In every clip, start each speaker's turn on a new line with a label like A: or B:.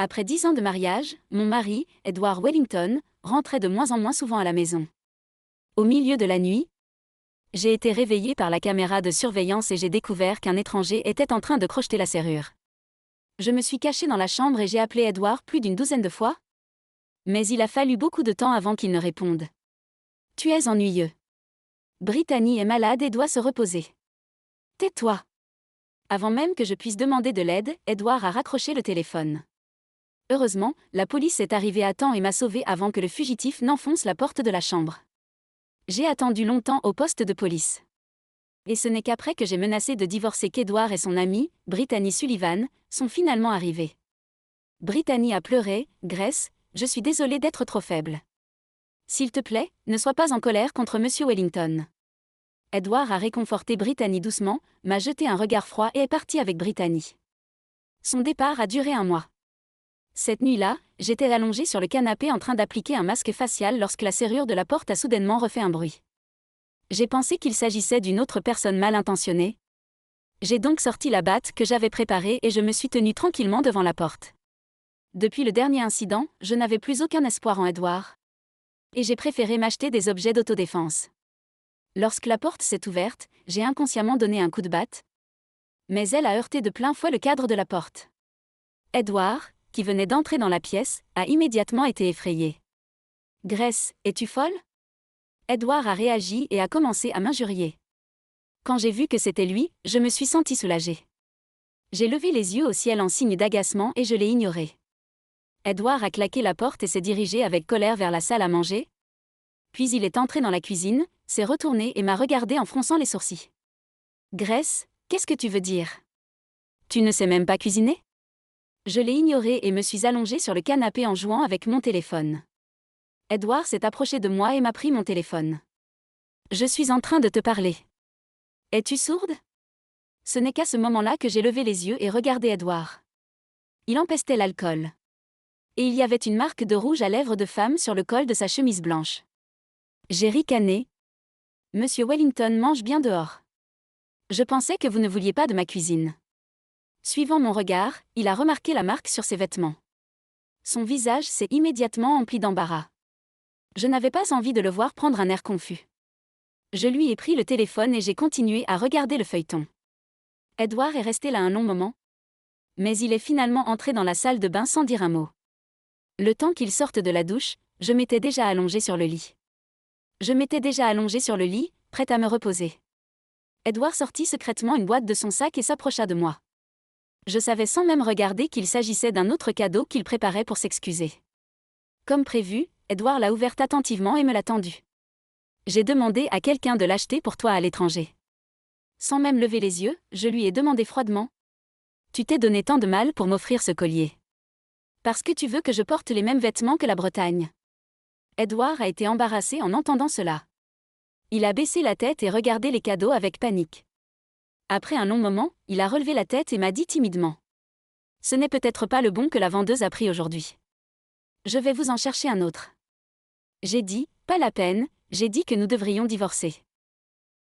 A: Après 10 ans de mariage, mon mari, Edward Wellington, rentrait de moins en moins souvent à la maison. Au milieu de la nuit, j'ai été réveillée par la caméra de surveillance et j'ai découvert qu'un étranger était en train de crocheter la serrure. Je me suis cachée dans la chambre et j'ai appelé Edward plus d'une douzaine de fois. Mais il a fallu beaucoup de temps avant qu'il ne réponde. Tu es ennuyeux. Brittany est malade et doit se reposer. Tais-toi. Avant même que je puisse demander de l'aide, Edward a raccroché le téléphone. Heureusement, la police est arrivée à temps et m'a sauvée avant que le fugitif n'enfonce la porte de la chambre. J'ai attendu longtemps au poste de police. Et ce n'est qu'après que j'ai menacé de divorcer qu'Edward et son amie, Brittany Sullivan, sont finalement arrivés. Brittany a pleuré, Grace, je suis désolée d'être trop faible. S'il te plaît, ne sois pas en colère contre Monsieur Wellington. Edward a réconforté Brittany doucement, m'a jeté un regard froid et est parti avec Brittany. Son départ a duré 1 mois. Cette nuit-là, j'étais allongée sur le canapé en train d'appliquer un masque facial lorsque la serrure de la porte a soudainement refait un bruit. J'ai pensé qu'il s'agissait d'une autre personne mal intentionnée. J'ai donc sorti la batte que j'avais préparée et je me suis tenue tranquillement devant la porte. Depuis le dernier incident, je n'avais plus aucun espoir en Edward. Et j'ai préféré m'acheter des objets d'autodéfense. Lorsque la porte s'est ouverte, j'ai inconsciemment donné un coup de batte. Mais elle a heurté de plein fouet le cadre de la porte. Edward, qui venait d'entrer dans la pièce, a immédiatement été effrayé. « Grace, es-tu folle ?» Edward a réagi et a commencé à m'injurier. Quand j'ai vu que c'était lui, je me suis sentie soulagée. J'ai levé les yeux au ciel en signe d'agacement et je l'ai ignoré. Edward a claqué la porte et s'est dirigé avec colère vers la salle à manger. Puis il est entré dans la cuisine, s'est retourné et m'a regardé en fronçant les sourcils. « Grace, qu'est-ce que tu veux dire? Tu ne sais même pas cuisiner ?» Je l'ai ignoré et me suis allongée sur le canapé en jouant avec mon téléphone. Edward s'est approché de moi et m'a pris mon téléphone. « Je suis en train de te parler. Es-tu sourde ?» Ce n'est qu'à ce moment-là que j'ai levé les yeux et regardé Edward. Il empestait l'alcool. Et il y avait une marque de rouge à lèvres de femme sur le col de sa chemise blanche. J'ai ricané. « Monsieur Wellington mange bien dehors. Je pensais que vous ne vouliez pas de ma cuisine. » Suivant mon regard, il a remarqué la marque sur ses vêtements. Son visage s'est immédiatement empli d'embarras. Je n'avais pas envie de le voir prendre un air confus. Je lui ai pris le téléphone et j'ai continué à regarder le feuilleton. Edward est resté là un long moment. Mais il est finalement entré dans la salle de bain sans dire un mot. Le temps qu'il sorte de la douche, je m'étais déjà allongée sur le lit. Prête à me reposer. Edward sortit secrètement une boîte de son sac et s'approcha de moi. Je savais sans même regarder qu'il s'agissait d'un autre cadeau qu'il préparait pour s'excuser. Comme prévu, Edward l'a ouverte attentivement et me l'a tendue. J'ai demandé à quelqu'un de l'acheter pour toi à l'étranger. Sans même lever les yeux, je lui ai demandé froidement. Tu t'es donné tant de mal pour m'offrir ce collier. Parce que tu veux que je porte les mêmes vêtements que la Bretagne. Edward a été embarrassé en entendant cela. Il a baissé la tête et regardé les cadeaux avec panique. Après un long moment, il a relevé la tête et m'a dit timidement. Ce n'est peut-être pas le bon que la vendeuse a pris aujourd'hui. Je vais vous en chercher un autre. J'ai dit, pas la peine, j'ai dit que nous devrions divorcer.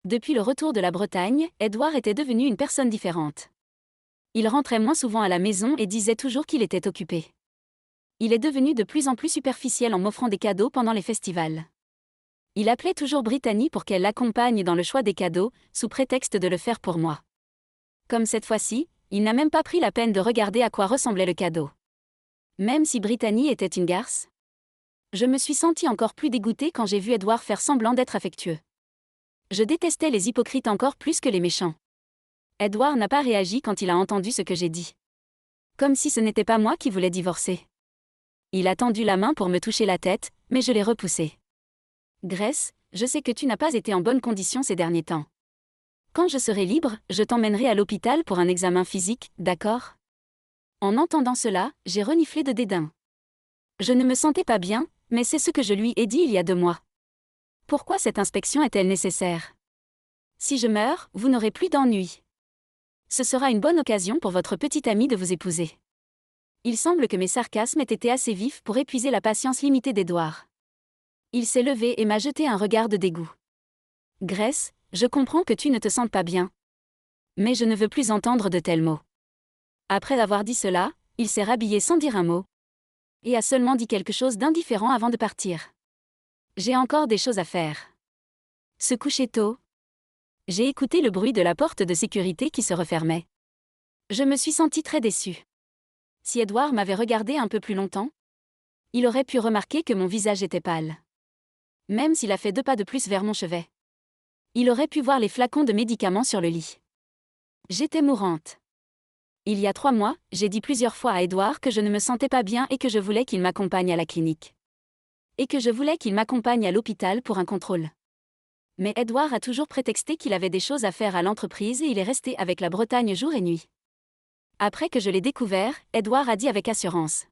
A: Depuis le retour de la Bretagne, Edward était devenu une personne différente. Il rentrait moins souvent à la maison et disait toujours qu'il était occupé. Il est devenu de plus en plus superficiel en m'offrant des cadeaux pendant les festivals. Il appelait toujours Brittany pour qu'elle l'accompagne dans le choix des cadeaux, sous prétexte de le faire pour moi. Comme cette fois-ci, il n'a même pas pris la peine de regarder à quoi ressemblait le cadeau. Même si Brittany était une garce. Je me suis sentie encore plus dégoûtée quand j'ai vu Edward faire semblant d'être affectueux. Je détestais les hypocrites encore plus que les méchants. Edward n'a pas réagi quand il a entendu ce que j'ai dit. Comme si ce n'était pas moi qui voulais divorcer. Il a tendu la main pour me toucher la tête, mais je l'ai repoussé. Grace, je sais que tu n'as pas été en bonne condition ces derniers temps. Quand je serai libre, je t'emmènerai à l'hôpital pour un examen physique, d'accord ? En entendant cela, j'ai reniflé de dédain. Je ne me sentais pas bien, mais c'est ce que je lui ai dit il y a 2 mois. Pourquoi cette inspection est-elle nécessaire ? Si je meurs, vous n'aurez plus d'ennui. Ce sera une bonne occasion pour votre petite amie de vous épouser. Il semble que mes sarcasmes aient été assez vifs pour épuiser la patience limitée d'Edward. Il s'est levé et m'a jeté un regard de dégoût. Grace, je comprends que tu ne te sentes pas bien. Mais je ne veux plus entendre de tels mots. Après avoir dit cela, il s'est rhabillé sans dire un mot. Et a seulement dit quelque chose d'indifférent avant de partir. J'ai encore des choses à faire. Se coucher tôt. J'ai écouté le bruit de la porte de sécurité qui se refermait. Je me suis sentie très déçue. Si Edward m'avait regardé un peu plus longtemps, il aurait pu remarquer que mon visage était pâle. Même s'il a fait 2 pas de plus vers mon chevet. Il aurait pu voir les flacons de médicaments sur le lit. J'étais mourante. Il y a 3 mois, j'ai dit plusieurs fois à Edward que je ne me sentais pas bien et que je voulais qu'il m'accompagne à la clinique. Et que je voulais qu'il m'accompagne à l'hôpital pour un contrôle. Mais Edward a toujours prétexté qu'il avait des choses à faire à l'entreprise et il est resté avec la Bretagne jour et nuit. Après que je l'ai découvert, Edward a dit avec assurance.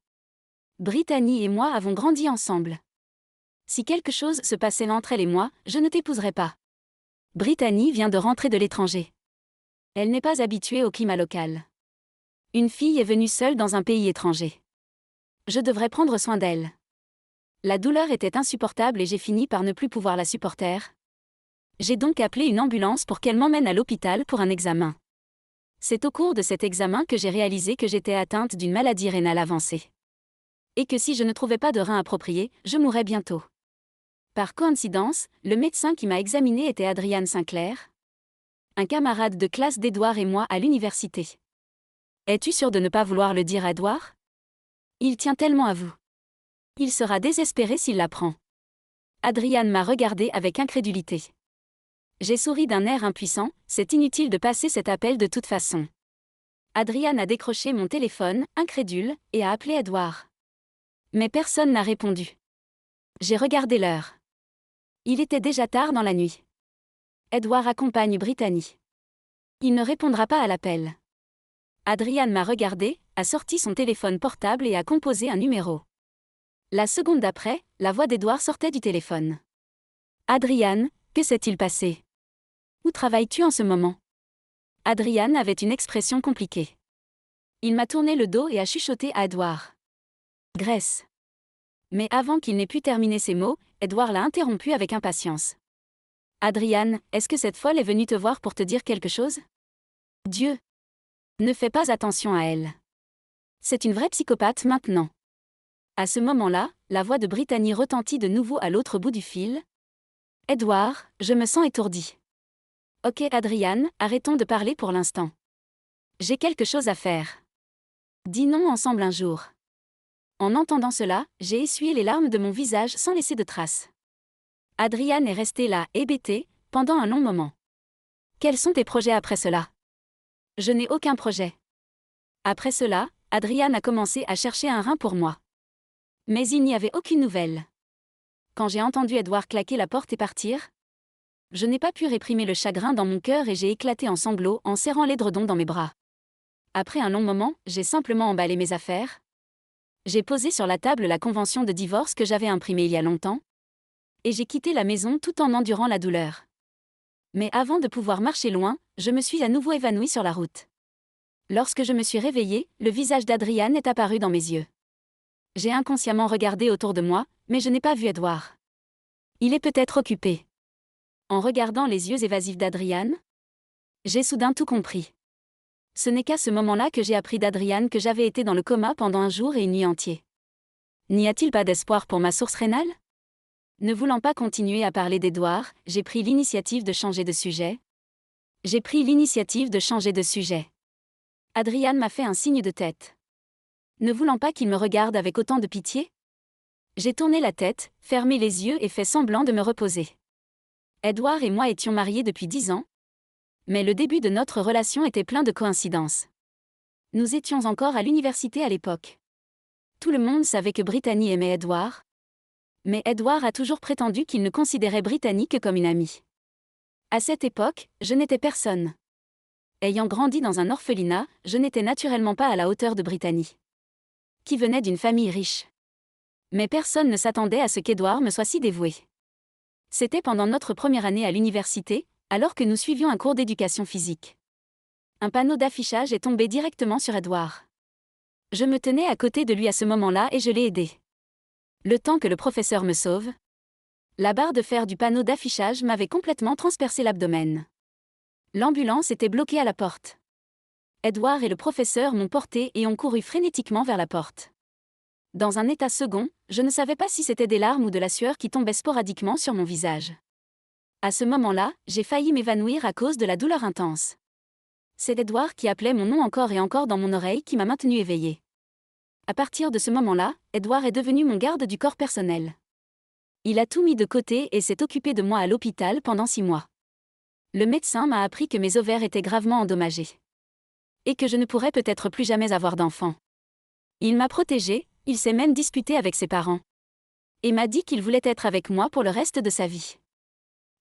A: Brittany et moi avons grandi ensemble. Si quelque chose se passait entre elle et moi, je ne t'épouserais pas. Brittany vient de rentrer de l'étranger. Elle n'est pas habituée au climat local. Une fille est venue seule dans un pays étranger. Je devrais prendre soin d'elle. La douleur était insupportable et j'ai fini par ne plus pouvoir la supporter. J'ai donc appelé une ambulance pour qu'elle m'emmène à l'hôpital pour un examen. C'est au cours de cet examen que j'ai réalisé que j'étais atteinte d'une maladie rénale avancée. Et que si je ne trouvais pas de rein approprié, je mourrais bientôt. Par coïncidence, le médecin qui m'a examiné était Adrian Sinclair, un camarade de classe d'Edward et moi à l'université. Es-tu sûr de ne pas vouloir le dire à Edward? Il tient tellement à vous. Il sera désespéré s'il l'apprend. Adrian m'a regardé avec incrédulité. J'ai souri d'un air impuissant, c'est inutile de passer cet appel de toute façon. Adrian a décroché mon téléphone, incrédule, et a appelé Edward. Mais personne n'a répondu. J'ai regardé l'heure. Il était déjà tard dans la nuit. Edward accompagne Brittany. Il ne répondra pas à l'appel. Adrian m'a regardé, a sorti son téléphone portable et a composé un numéro. La seconde d'après, la voix d'Edward sortait du téléphone. Adrian, que s'est-il passé? Où travailles-tu en ce moment? Adrian avait une expression compliquée. Il m'a tourné le dos et a chuchoté à Edward. Grèce. Mais avant qu'il n'ait pu terminer ses mots, Edward l'a interrompu avec impatience. Adrian, est-ce que cette folle est venue te voir pour te dire quelque chose? Dieu! Ne fais pas attention à elle. C'est une vraie psychopathe maintenant. À ce moment-là, la voix de Brittany retentit de nouveau à l'autre bout du fil. Edward, je me sens étourdi. Ok Adrian, arrêtons de parler pour l'instant. J'ai quelque chose à faire. Dînons ensemble un jour. En entendant cela, j'ai essuyé les larmes de mon visage sans laisser de traces. Adrian est resté là, hébété, pendant un long moment. Quels sont tes projets après cela? Je n'ai aucun projet. Après cela, Adrian a commencé à chercher un rein pour moi. Mais il n'y avait aucune nouvelle. Quand j'ai entendu Edward claquer la porte et partir, je n'ai pas pu réprimer le chagrin dans mon cœur et j'ai éclaté en sanglots en serrant l'édredon dans mes bras. Après un long moment, j'ai simplement emballé mes affaires. J'ai posé sur la table la convention de divorce que j'avais imprimée il y a longtemps. Et j'ai quitté la maison tout en endurant la douleur. Mais avant de pouvoir marcher loin, je me suis à nouveau évanouie sur la route. Lorsque je me suis réveillée, le visage d'Adrian est apparu dans mes yeux. J'ai inconsciemment regardé autour de moi, mais je n'ai pas vu Edward. Il est peut-être occupé. En regardant les yeux évasifs d'Adrian, j'ai soudain tout compris. Ce n'est qu'à ce moment-là que j'ai appris d'Adrian que j'avais été dans le coma pendant un jour et une nuit entière. N'y a-t-il pas d'espoir pour ma source rénale? Ne voulant pas continuer à parler d'Edward, j'ai pris l'initiative de changer de sujet. Adrian m'a fait un signe de tête. Ne voulant pas qu'il me regarde avec autant de pitié, j'ai tourné la tête, fermé les yeux et fait semblant de me reposer. Edward et moi étions mariés depuis 10 ans, mais le début de notre relation était plein de coïncidences. Nous étions encore à l'université à l'époque. Tout le monde savait que Brittany aimait Edward, mais Edward a toujours prétendu qu'il ne considérait Brittany que comme une amie. À cette époque, je n'étais personne. Ayant grandi dans un orphelinat, je n'étais naturellement pas à la hauteur de Brittany, qui venait d'une famille riche. Mais personne ne s'attendait à ce qu'Edward me soit si dévoué. C'était pendant notre première année à l'université, alors que nous suivions un cours d'éducation physique. Un panneau d'affichage est tombé directement sur Edward. Je me tenais à côté de lui à ce moment-là et je l'ai aidé. Le temps que le professeur me sauve, la barre de fer du panneau d'affichage m'avait complètement transpercé l'abdomen. L'ambulance était bloquée à la porte. Edward et le professeur m'ont porté et ont couru frénétiquement vers la porte. Dans un état second, je ne savais pas si c'était des larmes ou de la sueur qui tombaient sporadiquement sur mon visage. À ce moment-là, j'ai failli m'évanouir à cause de la douleur intense. C'est Edward qui appelait mon nom encore et encore dans mon oreille qui m'a maintenu éveillée. À partir de ce moment-là, Edward est devenu mon garde du corps personnel. Il a tout mis de côté et s'est occupé de moi à l'hôpital pendant 6 mois. Le médecin m'a appris que mes ovaires étaient gravement endommagés. Et que je ne pourrais peut-être plus jamais avoir d'enfant. Il m'a protégée, il s'est même disputé avec ses parents. Et m'a dit qu'il voulait être avec moi pour le reste de sa vie.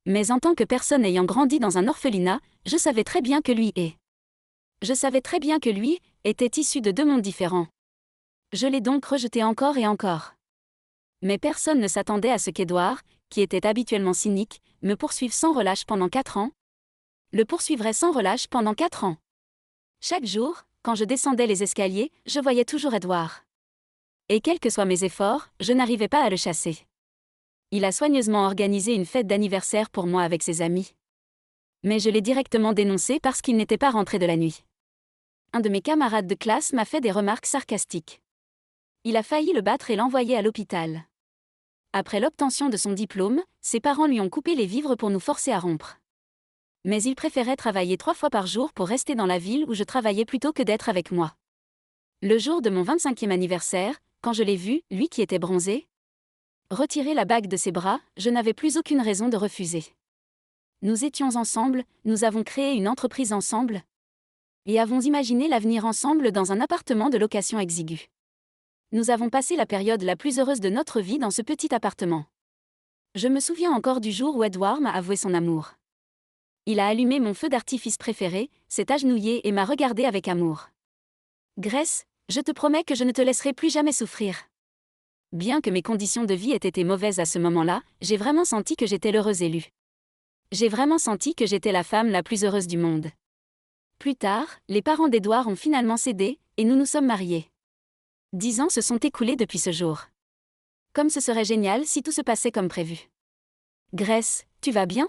A: Mais en tant que personne ayant grandi dans un orphelinat, je savais très bien que lui était issu de 2 mondes différents. Je l'ai donc rejeté encore et encore. Mais personne ne s'attendait à ce qu'Edward, qui était habituellement cynique, me poursuive sans relâche pendant 4 ans. Le poursuivrait sans relâche pendant 4 ans. Chaque jour, quand je descendais les escaliers, je voyais toujours Edward. Et quels que soient mes efforts, je n'arrivais pas à le chasser. Il a soigneusement organisé une fête d'anniversaire pour moi avec ses amis. Mais je l'ai directement dénoncé parce qu'il n'était pas rentré de la nuit. Un de mes camarades de classe m'a fait des remarques sarcastiques. Il a failli le battre et l'envoyer à l'hôpital. Après l'obtention de son diplôme, ses parents lui ont coupé les vivres pour nous forcer à rompre. Mais il préférait travailler 3 fois par jour pour rester dans la ville où je travaillais plutôt que d'être avec moi. Le jour de mon 25e anniversaire, quand je l'ai vu, lui qui était bronzé, retirer la bague de ses bras, je n'avais plus aucune raison de refuser. Nous étions ensemble, nous avons créé une entreprise ensemble et avons imaginé l'avenir ensemble dans un appartement de location exigu. Nous avons passé la période la plus heureuse de notre vie dans ce petit appartement. Je me souviens encore du jour où Edward m'a avoué son amour. Il a allumé mon feu d'artifice préféré, s'est agenouillé et m'a regardé avec amour. Grace, je te promets que je ne te laisserai plus jamais souffrir. Bien que mes conditions de vie aient été mauvaises à ce moment-là, j'ai vraiment senti que j'étais l'heureuse élue. J'ai vraiment senti que j'étais la femme la plus heureuse du monde. Plus tard, les parents d'Edward ont finalement cédé, et nous nous sommes mariés. 10 ans se sont écoulés depuis ce jour. Comme ce serait génial si tout se passait comme prévu. Grace, tu vas bien?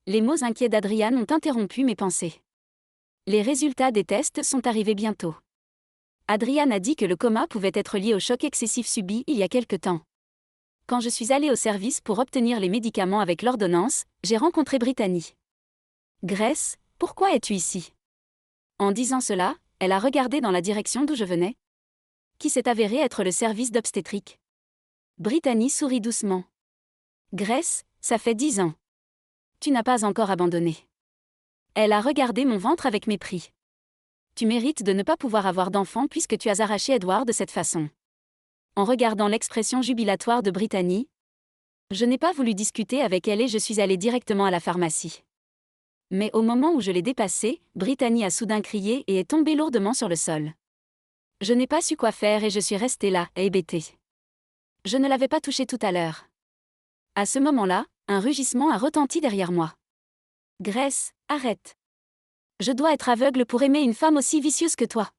A: Les mots inquiets d'Adrian ont interrompu mes pensées. Les résultats des tests sont arrivés bientôt. Adrian a dit que le coma pouvait être lié au choc excessif subi il y a quelque temps. Quand je suis allée au service pour obtenir les médicaments avec l'ordonnance, j'ai rencontré Brittany. Grace, pourquoi es-tu ici? En disant cela, elle a regardé dans la direction d'où je venais, qui s'est avéré être le service d'obstétrique. Brittany sourit doucement. Grace, ça fait 10 ans. Tu n'as pas encore abandonné. Elle a regardé mon ventre avec mépris. Tu mérites de ne pas pouvoir avoir d'enfant puisque tu as arraché Edward de cette façon. En regardant l'expression jubilatoire de Brittany, je n'ai pas voulu discuter avec elle et je suis allée directement à la pharmacie. Mais au moment où je l'ai dépassée, Brittany a soudain crié et est tombée lourdement sur le sol. Je n'ai pas su quoi faire et je suis restée là, hébétée. Je ne l'avais pas touchée tout à l'heure. À ce moment-là, un rugissement a retenti derrière moi. Grace, arrête. Je dois être aveugle pour aimer une femme aussi vicieuse que toi.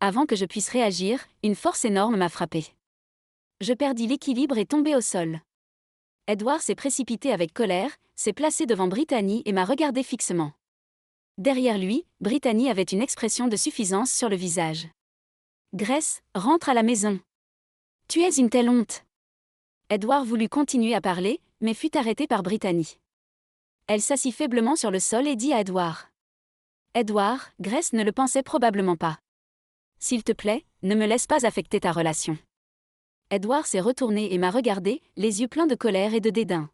A: Avant que je puisse réagir, une force énorme m'a frappée. Je perdis l'équilibre et tombai au sol. Edward s'est précipité avec colère, s'est placé devant Brittany et m'a regardé fixement. Derrière lui, Brittany avait une expression de suffisance sur le visage. Grace, rentre à la maison. Tu es une telle honte. Edward voulut continuer à parler, mais fut arrêté par Brittany. Elle s'assit faiblement sur le sol et dit à Edward. Edward, Grace ne le pensait probablement pas. S'il te plaît, ne me laisse pas affecter ta relation. Edward s'est retourné et m'a regardé, les yeux pleins de colère et de dédain.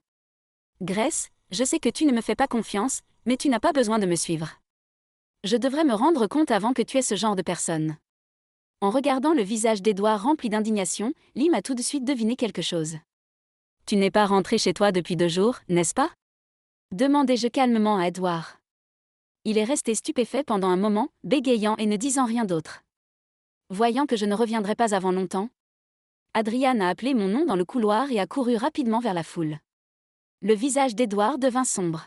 A: Grace, je sais que tu ne me fais pas confiance, mais tu n'as pas besoin de me suivre. Je devrais me rendre compte avant que tu es ce genre de personne. En regardant le visage d'Edward rempli d'indignation, Lim a tout de suite deviné quelque chose. Tu n'es pas rentré chez toi depuis 2 jours, n'est-ce pas? Demandai-je calmement à Edward. Il est resté stupéfait pendant un moment, bégayant et ne disant rien d'autre. Voyant que je ne reviendrais pas avant longtemps, Adrian a appelé mon nom dans le couloir et a couru rapidement vers la foule. Le visage d'Edward devint sombre.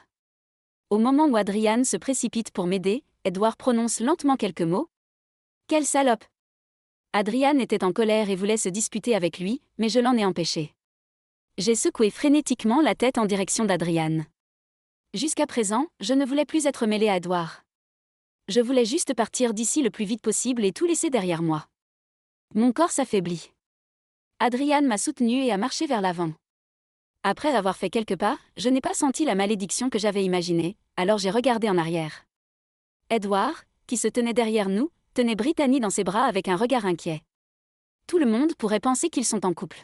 A: Au moment où Adrian se précipite pour m'aider, Edward prononce lentement quelques mots. « Quelle salope !» Adrian était en colère et voulait se disputer avec lui, mais je l'en ai empêché. J'ai secoué frénétiquement la tête en direction d'Adrian. Jusqu'à présent, je ne voulais plus être mêlée à Edward. Je voulais juste partir d'ici le plus vite possible et tout laisser derrière moi. Mon corps s'affaiblit. Adrian m'a soutenue et a marché vers l'avant. Après avoir fait quelques pas, je n'ai pas senti la malédiction que j'avais imaginée, alors j'ai regardé en arrière. Edward, qui se tenait derrière nous, tenait Brittany dans ses bras avec un regard inquiet. Tout le monde pourrait penser qu'ils sont en couple.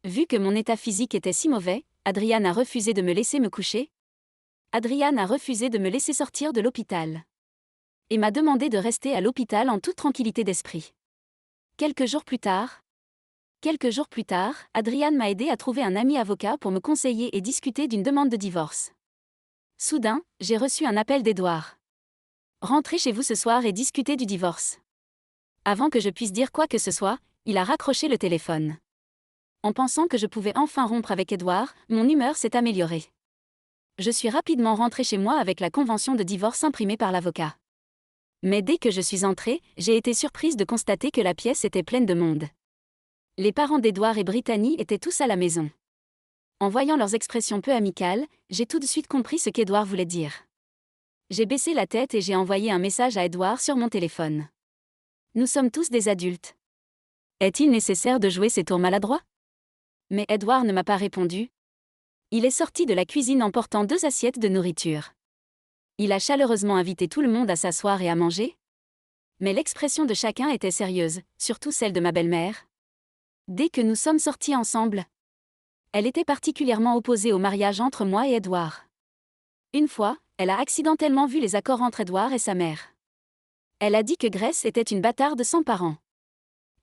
A: Vu que mon état physique était si mauvais, Adrian a refusé de me laisser me coucher. Adrian a refusé de me laisser sortir de l'hôpital. Et m'a demandé de rester à l'hôpital en toute tranquillité d'esprit. Quelques jours plus tard, Adrian m'a aidé à trouver un ami avocat pour me conseiller et discuter d'une demande de divorce. Soudain, j'ai reçu un appel d'Edward. Rentrez chez vous ce soir et discutez du divorce. Avant que je puisse dire quoi que ce soit, il a raccroché le téléphone. En pensant que je pouvais enfin rompre avec Edward, mon humeur s'est améliorée. Je suis rapidement rentrée chez moi avec la convention de divorce imprimée par l'avocat. Mais dès que je suis entrée, j'ai été surprise de constater que la pièce était pleine de monde. Les parents d'Edward et Brittany étaient tous à la maison. En voyant leurs expressions peu amicales, j'ai tout de suite compris ce qu'Edward voulait dire. J'ai baissé la tête et j'ai envoyé un message à Edward sur mon téléphone. Nous sommes tous des adultes. Est-il nécessaire de jouer ces tours maladroits ? Mais Edward ne m'a pas répondu. Il est sorti de la cuisine en portant 2 assiettes de nourriture. Il a chaleureusement invité tout le monde à s'asseoir et à manger. Mais l'expression de chacun était sérieuse, surtout celle de ma belle-mère. Dès que nous sommes sortis ensemble, elle était particulièrement opposée au mariage entre moi et Edward. Une fois, elle a accidentellement vu les accords entre Edward et sa mère. Elle a dit que Grace était une bâtarde sans parents.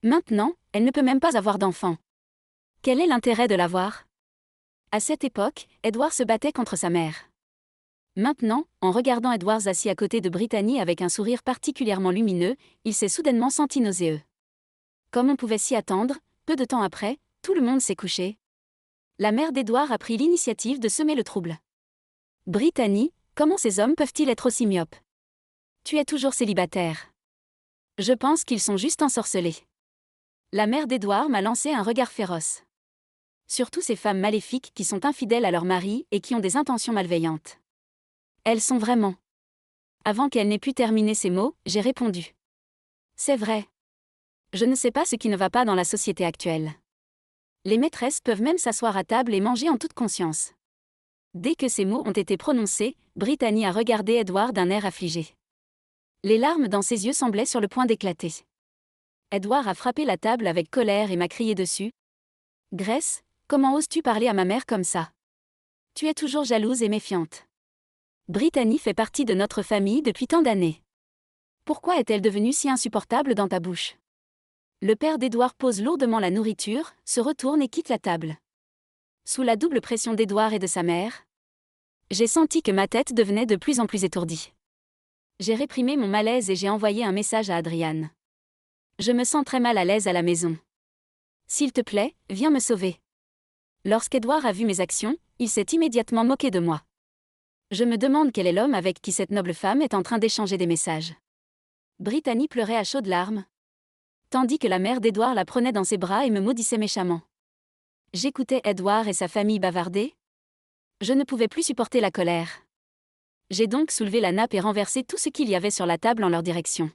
A: Maintenant, elle ne peut même pas avoir d'enfant. Quel est l'intérêt de l'avoir ? À cette époque, Edward se battait contre sa mère. Maintenant, en regardant Edward assis à côté de Brittany avec un sourire particulièrement lumineux, il s'est soudainement senti nauséeux. Comme on pouvait s'y attendre, peu de temps après, tout le monde s'est couché. La mère d'Edward a pris l'initiative de semer le trouble. Brittany, comment ces hommes peuvent-ils être aussi myopes ? Tu es toujours célibataire. Je pense qu'ils sont juste ensorcelés. La mère d'Edward m'a lancé un regard féroce. Surtout ces femmes maléfiques qui sont infidèles à leur mari et qui ont des intentions malveillantes. Elles sont vraiment. Avant qu'elle n'ait pu terminer ces mots, j'ai répondu. C'est vrai. Je ne sais pas ce qui ne va pas dans la société actuelle. Les maîtresses peuvent même s'asseoir à table et manger en toute conscience. Dès que ces mots ont été prononcés, Brittany a regardé Edward d'un air affligé. Les larmes dans ses yeux semblaient sur le point d'éclater. Edward a frappé la table avec colère et m'a crié dessus. « Grace, comment oses-tu parler à ma mère comme ça ? Tu es toujours jalouse et méfiante. Brittany fait partie de notre famille depuis tant d'années. Pourquoi est-elle devenue si insupportable dans ta bouche ? » Le père d'Edward pose lourdement la nourriture, se retourne et quitte la table. Sous la double pression d'Edward et de sa mère, j'ai senti que ma tête devenait de plus en plus étourdie. J'ai réprimé mon malaise et j'ai envoyé un message à Adrian. Je me sens très mal à l'aise à la maison. S'il te plaît, viens me sauver. Lorsqu'Edward a vu mes actions, il s'est immédiatement moqué de moi. Je me demande quel est l'homme avec qui cette noble femme est en train d'échanger des messages. Brittany pleurait à chaudes larmes, tandis que la mère d'Edward la prenait dans ses bras et me maudissait méchamment. J'écoutais Edward et sa famille bavarder. Je ne pouvais plus supporter la colère. J'ai donc soulevé la nappe et renversé tout ce qu'il y avait sur la table en leur direction.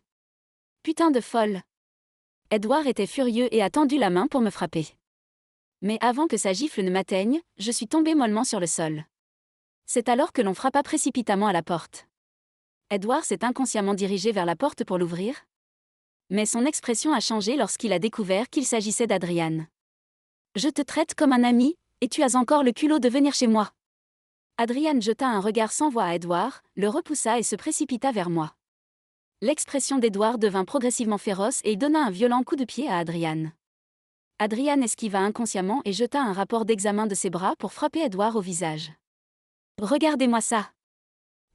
A: Putain de folle! Edward était furieux et a tendu la main pour me frapper. Mais avant que sa gifle ne m'atteigne, je suis tombée mollement sur le sol. C'est alors que l'on frappa précipitamment à la porte. Edward s'est inconsciemment dirigé vers la porte pour l'ouvrir. Mais son expression a changé lorsqu'il a découvert qu'il s'agissait d'Adrian. « Je te traite comme un ami, et tu as encore le culot de venir chez moi. » Adrian jeta un regard sans voix à Edward, le repoussa et se précipita vers moi. L'expression d'Edward devint progressivement féroce et il donna un violent coup de pied à Adrian. Adrian esquiva inconsciemment et jeta un rapport d'examen de ses bras pour frapper Edward au visage. « Regardez-moi ça.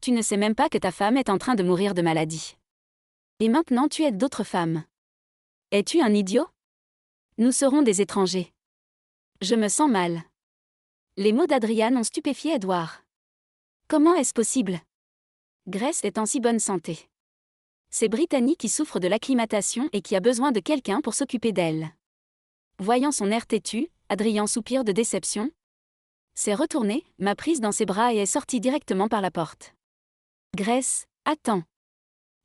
A: Tu ne sais même pas que ta femme est en train de mourir de maladie. Et maintenant tu aides d'autres femmes. Es-tu un idiot ? Nous serons des étrangers. Je me sens mal. » Les mots d'Adrian ont stupéfié Edward. Comment est-ce possible ? Grace est en si bonne santé. C'est Brittany qui souffre de l'acclimatation et qui a besoin de quelqu'un pour s'occuper d'elle. Voyant son air têtu, Adrian soupire de déception. S'est retourné, m'a prise dans ses bras et est sorti directement par la porte. Grace, attends.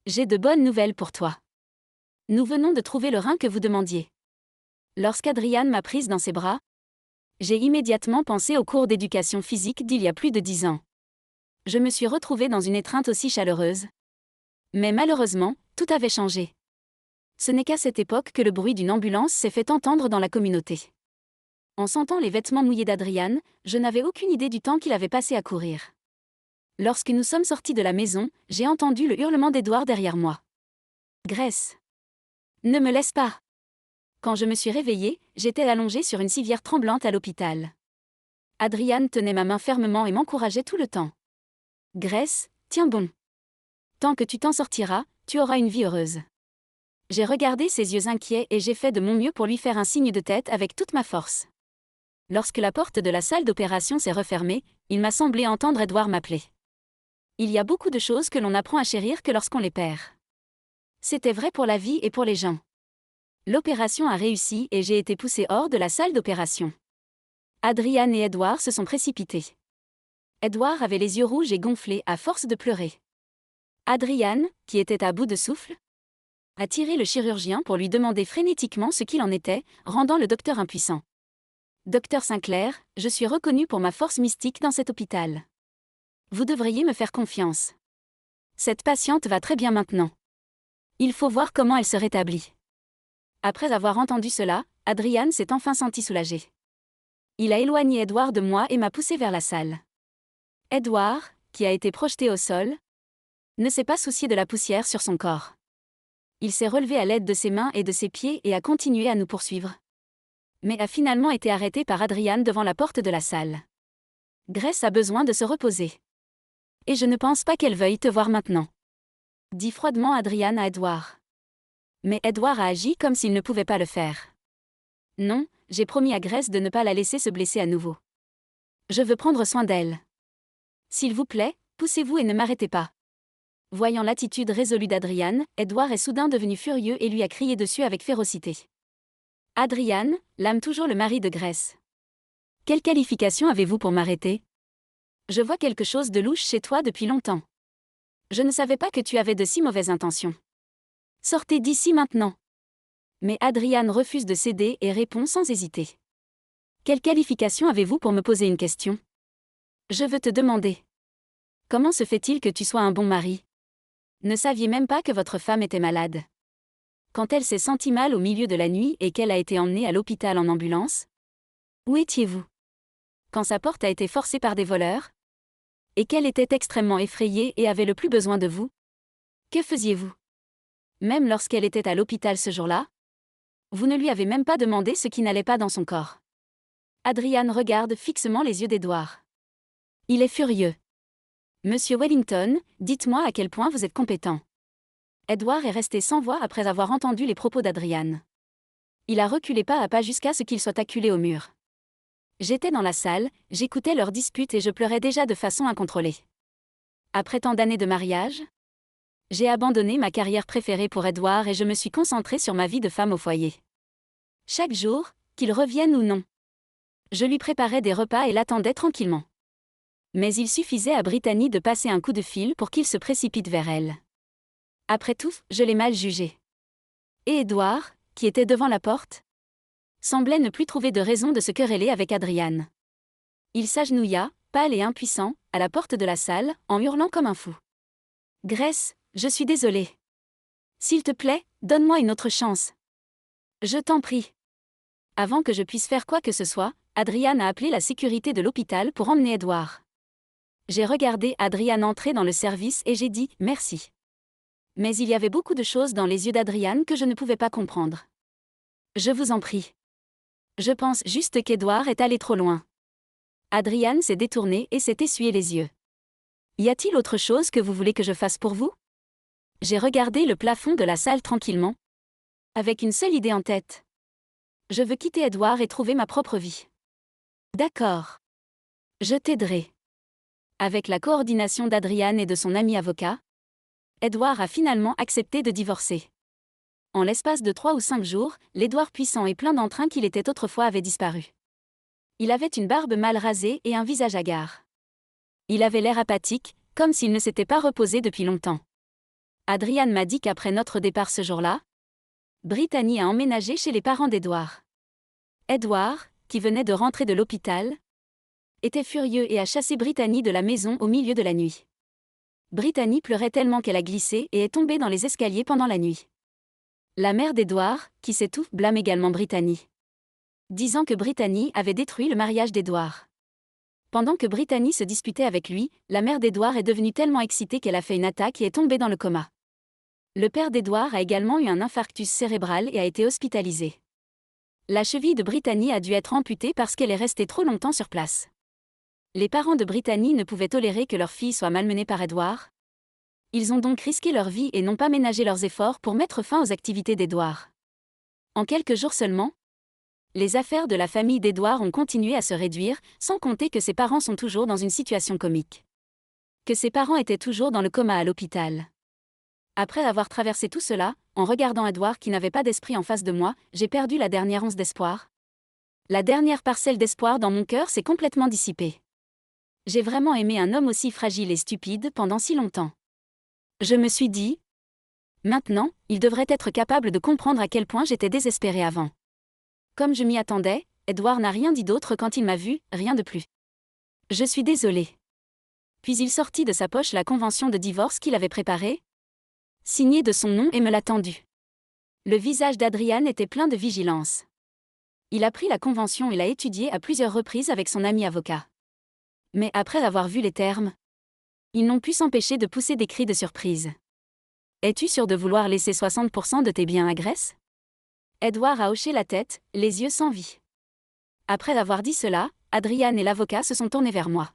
A: J'ai de bonnes nouvelles pour toi. Nous venons de trouver le rein que vous demandiez. Lorsqu'Adriane m'a prise dans ses bras, j'ai immédiatement pensé au cours d'éducation physique d'il y a plus de 10 ans. Je me suis retrouvée dans une étreinte aussi chaleureuse. Mais malheureusement, tout avait changé. Ce n'est qu'à cette époque que le bruit d'une ambulance s'est fait entendre dans la communauté. En sentant les vêtements mouillés d'Adriane, je n'avais aucune idée du temps qu'il avait passé à courir. Lorsque nous sommes sortis de la maison, j'ai entendu le hurlement d'Edouard derrière moi. Grace. Ne me laisse pas. Quand je me suis réveillée, j'étais allongée sur une civière tremblante à l'hôpital. Adriane tenait ma main fermement et m'encourageait tout le temps. Grace, tiens bon. Tant que tu t'en sortiras, tu auras une vie heureuse. J'ai regardé ses yeux inquiets et j'ai fait de mon mieux pour lui faire un signe de tête avec toute ma force. Lorsque la porte de la salle d'opération s'est refermée, il m'a semblé entendre Edouard m'appeler. Il y a beaucoup de choses que l'on apprend à chérir que lorsqu'on les perd. C'était vrai pour la vie et pour les gens. L'opération a réussi et j'ai été poussée hors de la salle d'opération. Adriane et Edouard se sont précipités. Edouard avait les yeux rouges et gonflés à force de pleurer. Adriane, qui était à bout de souffle, a tiré le chirurgien pour lui demander frénétiquement ce qu'il en était, rendant le docteur impuissant. Docteur Sinclair, je suis reconnu pour ma force mystique dans cet hôpital. Vous devriez me faire confiance. Cette patiente va très bien maintenant. Il faut voir comment elle se rétablit. Après avoir entendu cela, Adriane s'est enfin sentie soulagée. Il a éloigné Edouard de moi et m'a poussé vers la salle. Edouard, qui a été projeté au sol, ne s'est pas soucié de la poussière sur son corps. Il s'est relevé à l'aide de ses mains et de ses pieds et a continué à nous poursuivre. Mais a finalement été arrêté par Adriane devant la porte de la salle. Grace a besoin de se reposer. Et je ne pense pas qu'elle veuille te voir maintenant. Dit froidement Adriane à Edouard. Mais Edouard a agi comme s'il ne pouvait pas le faire. Non, j'ai promis à Grace de ne pas la laisser se blesser à nouveau. Je veux prendre soin d'elle. S'il vous plaît, poussez-vous et ne m'arrêtez pas. Voyant l'attitude résolue d'Adriane, Edouard est soudain devenu furieux et lui a crié dessus avec férocité. Adriane, l'âme toujours le mari de Grace. Quelle qualification avez-vous pour m'arrêter? Je vois quelque chose de louche chez toi depuis longtemps. Je ne savais pas que tu avais de si mauvaises intentions. Sortez d'ici maintenant. Mais Adriane refuse de céder et répond sans hésiter. Quelle qualification avez-vous pour me poser une question? Je veux te demander. Comment se fait-il que tu sois un bon mari? Ne saviez même pas que votre femme était malade. Quand elle s'est sentie mal au milieu de la nuit et qu'elle a été emmenée à l'hôpital en ambulance? Où étiez-vous? Quand sa porte a été forcée par des voleurs? Et qu'elle était extrêmement effrayée et avait le plus besoin de vous? Que faisiez-vous? Même lorsqu'elle était à l'hôpital ce jour-là? Vous ne lui avez même pas demandé ce qui n'allait pas dans son corps. Adriane regarde fixement les yeux d'Edouard. Il est furieux. Monsieur Wellington, dites-moi à quel point vous êtes compétent. Edouard est resté sans voix après avoir entendu les propos d'Adriane. Il a reculé pas à pas jusqu'à ce qu'il soit acculé au mur. J'étais dans la salle, j'écoutais leurs disputes et je pleurais déjà de façon incontrôlée. Après tant d'années de mariage, j'ai abandonné ma carrière préférée pour Edouard et je me suis concentrée sur ma vie de femme au foyer. Chaque jour, qu'il revienne ou non, je lui préparais des repas et l'attendais tranquillement. Mais il suffisait à Brittany de passer un coup de fil pour qu'il se précipite vers elle. Après tout, je l'ai mal jugé. Et Edouard, qui était devant la porte, semblait ne plus trouver de raison de se quereller avec Adriane. Il s'agenouilla, pâle et impuissant, à la porte de la salle, en hurlant comme un fou. Grace, je suis désolée. S'il te plaît, donne-moi une autre chance. Je t'en prie. Avant que je puisse faire quoi que ce soit, Adriane a appelé la sécurité de l'hôpital pour emmener Edouard. J'ai regardé Adriane entrer dans le service et j'ai dit « merci ». Mais il y avait beaucoup de choses dans les yeux d'Adriane que je ne pouvais pas comprendre. Je vous en prie. Je pense juste qu'Edouard est allé trop loin. Adriane s'est détournée et s'est essuyé les yeux. Y a-t-il autre chose que vous voulez que je fasse pour vous? J'ai regardé le plafond de la salle tranquillement, avec une seule idée en tête. Je veux quitter Edouard et trouver ma propre vie. D'accord. Je t'aiderai. Avec la coordination d'Adriane et de son ami avocat, Edouard a finalement accepté de divorcer. En l'espace de 3 ou 5 jours, l'Edouard puissant et plein d'entrain qu'il était autrefois avait disparu. Il avait une barbe mal rasée et un visage hagard. Il avait l'air apathique, comme s'il ne s'était pas reposé depuis longtemps. Adrian m'a dit qu'après notre départ ce jour-là, Brittany a emménagé chez les parents d'Edward. Edward, qui venait de rentrer de l'hôpital, était furieux et a chassé Brittany de la maison au milieu de la nuit. Brittany pleurait tellement qu'elle a glissé et est tombée dans les escaliers pendant la nuit. La mère d'Edward, qui s'étouffe, blâme également Brittany, disant que Brittany avait détruit le mariage d'Edward. Pendant que Brittany se disputait avec lui, la mère d'Edward est devenue tellement excitée qu'elle a fait une attaque et est tombée dans le coma. Le père d'Edward a également eu un infarctus cérébral et a été hospitalisé. La cheville de Brittany a dû être amputée parce qu'elle est restée trop longtemps sur place. Les parents de Brittany ne pouvaient tolérer que leur fille soit malmenée par Edward. Ils ont donc risqué leur vie et n'ont pas ménagé leurs efforts pour mettre fin aux activités d'Edward. En quelques jours seulement, les affaires de la famille d'Edward ont continué à se réduire, sans compter que ses parents sont toujours dans une situation comique. Que ses parents étaient toujours dans le coma à l'hôpital. Après avoir traversé tout cela, en regardant Edward qui n'avait pas d'esprit en face de moi, j'ai perdu la dernière once d'espoir. La dernière parcelle d'espoir dans mon cœur s'est complètement dissipée. J'ai vraiment aimé un homme aussi fragile et stupide pendant si longtemps. Je me suis dit, maintenant, il devrait être capable de comprendre à quel point j'étais désespérée avant. Comme je m'y attendais, Edward n'a rien dit d'autre quand il m'a vu, rien de plus. Je suis désolée. Puis il sortit de sa poche la convention de divorce qu'il avait préparée, signée de son nom et me l'a tendue. Le visage d'Adrian était plein de vigilance. Il a pris la convention et l'a étudiée à plusieurs reprises avec son ami avocat. Mais après avoir vu les termes, ils n'ont pu s'empêcher de pousser des cris de surprise. Es-tu sûr de vouloir laisser 60% de tes biens à Grace ? Edward a hoché la tête, les yeux sans vie. Après avoir dit cela, Adrian et l'avocat se sont tournés vers moi.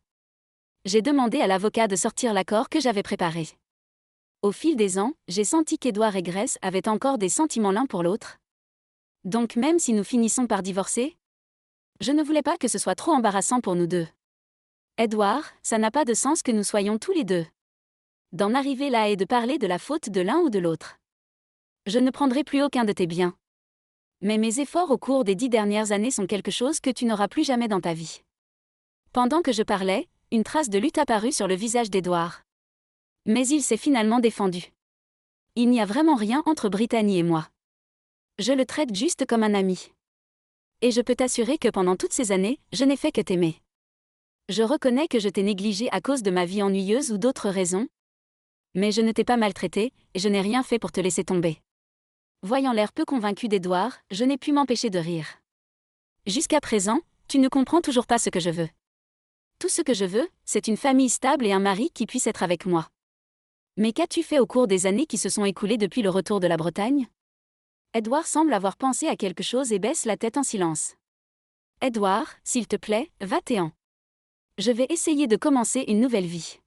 A: J'ai demandé à l'avocat de sortir l'accord que j'avais préparé. Au fil des ans, j'ai senti qu'Edward et Grace avaient encore des sentiments l'un pour l'autre. Donc même si nous finissons par divorcer, je ne voulais pas que ce soit trop embarrassant pour nous deux. Edward, ça n'a pas de sens que nous soyons tous les deux. D'en arriver là et de parler de la faute de l'un ou de l'autre. Je ne prendrai plus aucun de tes biens. Mais mes efforts au cours des 10 dernières années sont quelque chose que tu n'auras plus jamais dans ta vie. Pendant que je parlais, une trace de lutte apparut sur le visage d'Edward. Mais il s'est finalement défendu. Il n'y a vraiment rien entre Brittany et moi. Je le traite juste comme un ami. Et je peux t'assurer que pendant toutes ces années, je n'ai fait que t'aimer. Je reconnais que je t'ai négligé à cause de ma vie ennuyeuse ou d'autres raisons. Mais je ne t'ai pas maltraité, et je n'ai rien fait pour te laisser tomber. Voyant l'air peu convaincu d'Edward, je n'ai pu m'empêcher de rire. Jusqu'à présent, tu ne comprends toujours pas ce que je veux. Tout ce que je veux, c'est une famille stable et un mari qui puisse être avec moi. Mais qu'as-tu fait au cours des années qui se sont écoulées depuis le retour de la Bretagne ? Edward semble avoir pensé à quelque chose et baisse la tête en silence. Edward, s'il te plaît, va-t'en. Je vais essayer de commencer une nouvelle vie.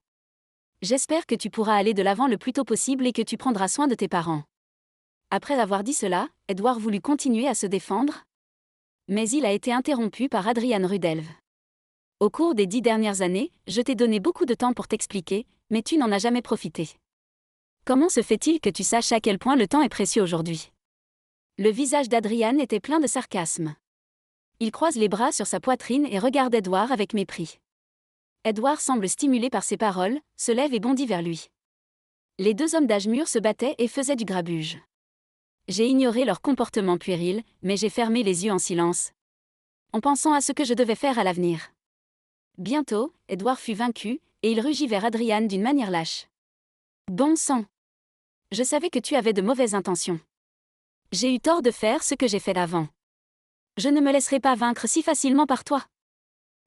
A: J'espère que tu pourras aller de l'avant le plus tôt possible et que tu prendras soin de tes parents. Après avoir dit cela, Edward voulut continuer à se défendre, mais il a été interrompu par Adrian Rudelv. Au cours des 10 dernières années, je t'ai donné beaucoup de temps pour t'expliquer, mais tu n'en as jamais profité. Comment se fait-il que tu saches à quel point le temps est précieux aujourd'hui ? Le visage d'Adrian était plein de sarcasme. Il croise les bras sur sa poitrine et regarde Edward avec mépris. Edward semble stimulé par ces paroles, se lève et bondit vers lui. Les deux hommes d'âge mûr se battaient et faisaient du grabuge. J'ai ignoré leur comportement puéril, mais j'ai fermé les yeux en silence, en pensant à ce que je devais faire à l'avenir. Bientôt, Edward fut vaincu, et il rugit vers Adrian d'une manière lâche. Bon sang! Je savais que tu avais de mauvaises intentions. J'ai eu tort de faire ce que j'ai fait avant. Je ne me laisserai pas vaincre si facilement par toi.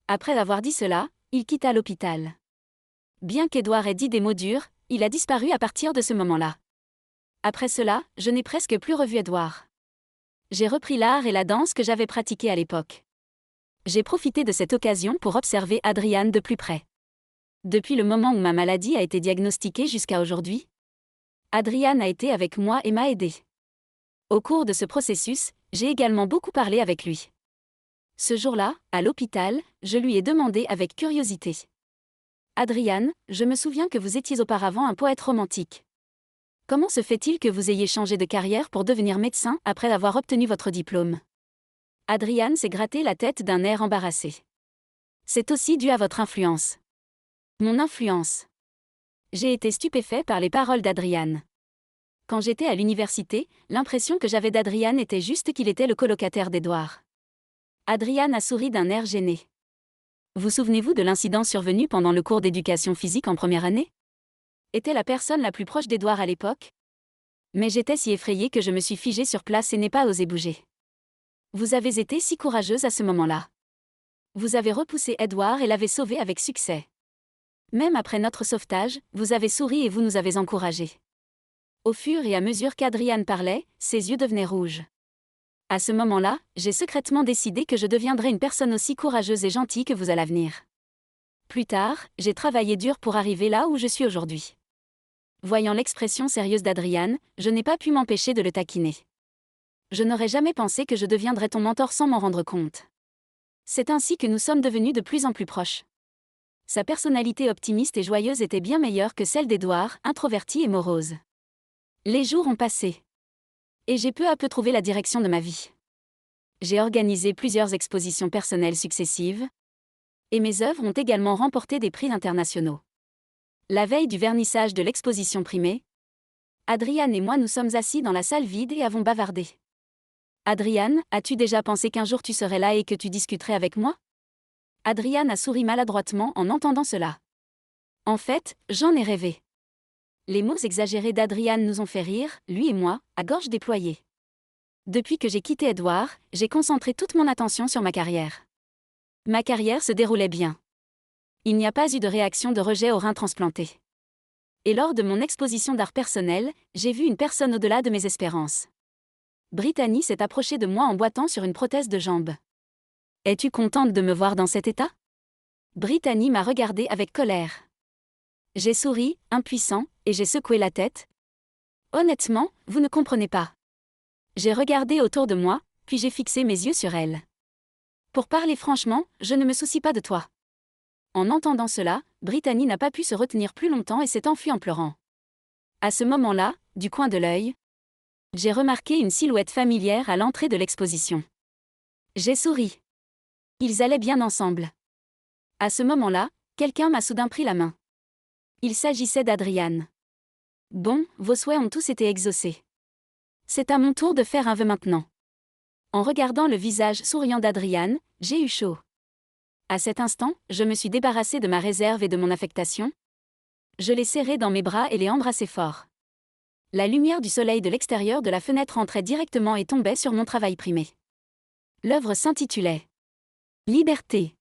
A: Après avoir dit cela, il quitta l'hôpital. Bien qu'Edward ait dit des mots durs, il a disparu à partir de ce moment-là. Après cela, je n'ai presque plus revu Edward. J'ai repris l'art et la danse que j'avais pratiqués à l'époque. J'ai profité de cette occasion pour observer Adrian de plus près. Depuis le moment où ma maladie a été diagnostiquée jusqu'à aujourd'hui, Adrian a été avec moi et m'a aidé. Au cours de ce processus, j'ai également beaucoup parlé avec lui. Ce jour-là, à l'hôpital, je lui ai demandé avec curiosité. Adrian, je me souviens que vous étiez auparavant un poète romantique. Comment se fait-il que vous ayez changé de carrière pour devenir médecin après avoir obtenu votre diplôme ? Adrian s'est gratté la tête d'un air embarrassé. C'est aussi dû à votre influence. Mon influence. J'ai été stupéfait par les paroles d'Adrian. Quand j'étais à l'université, l'impression que j'avais d'Adrian était juste qu'il était le colocataire d'Edouard. Adrian a souri d'un air gêné. Vous souvenez-vous de l'incident survenu pendant le cours d'éducation physique en première année? Était la personne la plus proche d'Edouard à l'époque? Mais j'étais si effrayée que je me suis figée sur place et n'ai pas osé bouger. Vous avez été si courageuse à ce moment-là. Vous avez repoussé Edouard et l'avez sauvé avec succès. Même après notre sauvetage, vous avez souri et vous nous avez encouragés. Au fur et à mesure qu'Adrian parlait, ses yeux devenaient rouges. À ce moment-là, j'ai secrètement décidé que je deviendrais une personne aussi courageuse et gentille que vous à l'avenir. Plus tard, j'ai travaillé dur pour arriver là où je suis aujourd'hui. Voyant l'expression sérieuse d'Adrian, je n'ai pas pu m'empêcher de le taquiner. Je n'aurais jamais pensé que je deviendrais ton mentor sans m'en rendre compte. C'est ainsi que nous sommes devenus de plus en plus proches. Sa personnalité optimiste et joyeuse était bien meilleure que celle d'Edouard, introverti et morose. Les jours ont passé. Et j'ai peu à peu trouvé la direction de ma vie. J'ai organisé plusieurs expositions personnelles successives. Et mes œuvres ont également remporté des prix internationaux. La veille du vernissage de l'exposition primée, Adrian et moi nous sommes assis dans la salle vide et avons bavardé. Adrian, as-tu déjà pensé qu'un jour tu serais là et que tu discuterais avec moi? Adrian a souri maladroitement en entendant cela. En fait, j'en ai rêvé. Les mots exagérés d'Adrian nous ont fait rire, lui et moi, à gorge déployée. Depuis que j'ai quitté Edouard, j'ai concentré toute mon attention sur ma carrière. Ma carrière se déroulait bien. Il n'y a pas eu de réaction de rejet au rein transplanté. Et lors de mon exposition d'art personnel, j'ai vu une personne au-delà de mes espérances. Brittany s'est approchée de moi en boitant sur une prothèse de jambe. « Es-tu contente de me voir dans cet état ?» Brittany m'a regardée avec colère. J'ai souri, impuissant, et j'ai secoué la tête. « Honnêtement, vous ne comprenez pas. » J'ai regardé autour de moi, puis j'ai fixé mes yeux sur elle. « Pour parler franchement, je ne me soucie pas de toi. » En entendant cela, Brittany n'a pas pu se retenir plus longtemps et s'est enfuie en pleurant. À ce moment-là, du coin de l'œil, j'ai remarqué une silhouette familière à l'entrée de l'exposition. J'ai souri. Ils allaient bien ensemble. À ce moment-là, quelqu'un m'a soudain pris la main. Il s'agissait d'Adrian. Bon, vos souhaits ont tous été exaucés. C'est à mon tour de faire un vœu maintenant. En regardant le visage souriant d'Adrian, j'ai eu chaud. À cet instant, je me suis débarrassée de ma réserve et de mon affectation. Je l'ai serré dans mes bras et l'ai embrassé fort. La lumière du soleil de l'extérieur de la fenêtre entrait directement et tombait sur mon travail primé. L'œuvre s'intitulait « Liberté ».